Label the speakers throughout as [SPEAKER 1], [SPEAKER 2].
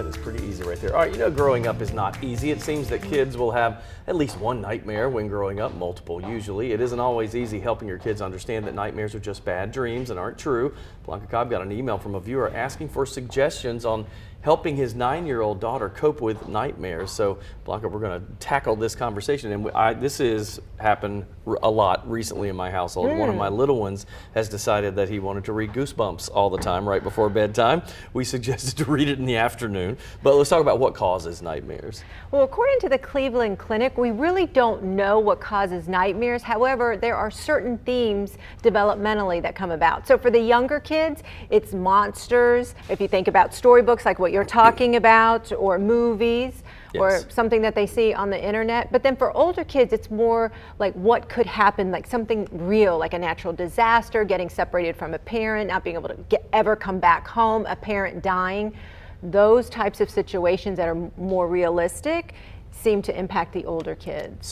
[SPEAKER 1] That is pretty easy right there. All right, you know, growing up is not easy. It seems that kids will have at least one nightmare when growing up, multiple usually. It isn't always easy helping your kids understand that nightmares are just bad dreams and aren't true. Blanca Cobb got an email from a viewer asking for suggestions on helping his 9-year-old daughter cope with nightmares. So, Blanca, we're going to tackle this conversation, and this has happened a lot recently in my household. One of my little ones has decided that he wanted to read Goosebumps all the time right before bedtime. We suggested to read it in the afternoon, but let's talk about what causes nightmares.
[SPEAKER 2] Well, according to the Cleveland Clinic, we really don't know what causes nightmares. However, there are certain themes developmentally that come about. So for the younger kids, it's monsters. If you think about storybooks like what you're talking about, or movies, or something that they see on the internet. But then for older kids, it's more like what could happen, like something real, like a natural disaster, getting separated from a parent, not being able to ever come back home, a parent dying. Those types of situations that are more realistic seem to impact the older kids.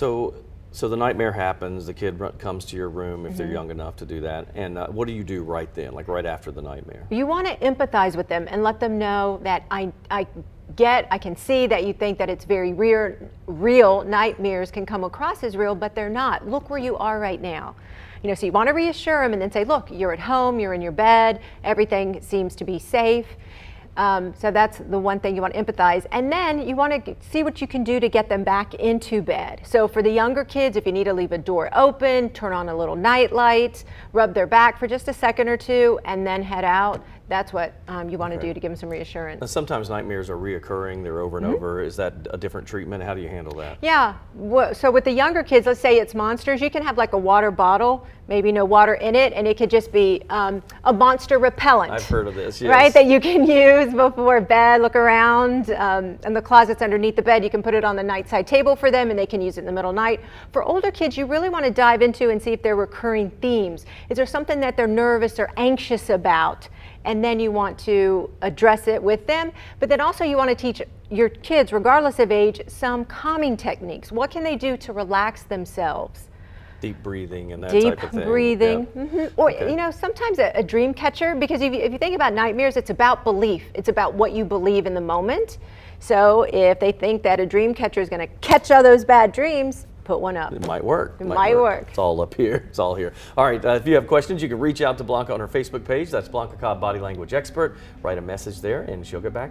[SPEAKER 1] So the nightmare happens, the kid comes to your room if they're young enough to do that, and what do you do right then, like right after the nightmare?
[SPEAKER 2] You want to empathize with them and let them know that I can see that you think that it's very real. Nightmares can come across as real, but they're not. Look where you are right now. You know, so you want to reassure them and then say, look, you're at home, you're in your bed, everything seems to be safe. So that's the one thing you want to empathize. And then you want to see what you can do to get them back into bed. So for the younger kids, if you need to leave a door open, turn on a little night light, rub their back for just a second or two, and then head out. That's what you want to do to give them some reassurance.
[SPEAKER 1] Now, sometimes nightmares are reoccurring, they're over and over. Is that a different treatment? How do you handle that?
[SPEAKER 2] Yeah, so with the younger kids, let's say it's monsters, you can have like a water bottle, maybe no water in it, and it could just be a monster repellent.
[SPEAKER 1] I've heard of this, yes.
[SPEAKER 2] Right, that you can use before bed, look around, and the closets underneath the bed, you can put it on the nightside table for them and they can use it in the middle of the night. For older kids, you really want to dive into and see if there are recurring themes. Is there something that they're nervous or anxious about? And then you want to address it with them. But then also you want to teach your kids, regardless of age, some calming techniques. What can they do to relax themselves?
[SPEAKER 1] Deep breathing and that type of thing.
[SPEAKER 2] Deep breathing. Or, you know, sometimes a dream catcher, because if you think about nightmares, it's about belief. It's about what you believe in the moment. So if they think that a dream catcher is going to catch all those bad dreams, put one up.
[SPEAKER 1] It might work.
[SPEAKER 2] It might work.
[SPEAKER 1] It's all up here. It's all here. All right, if you have questions, you can reach out to Blanca on her Facebook page. That's Blanca Cobb, Body Language Expert. Write a message there and she'll get back.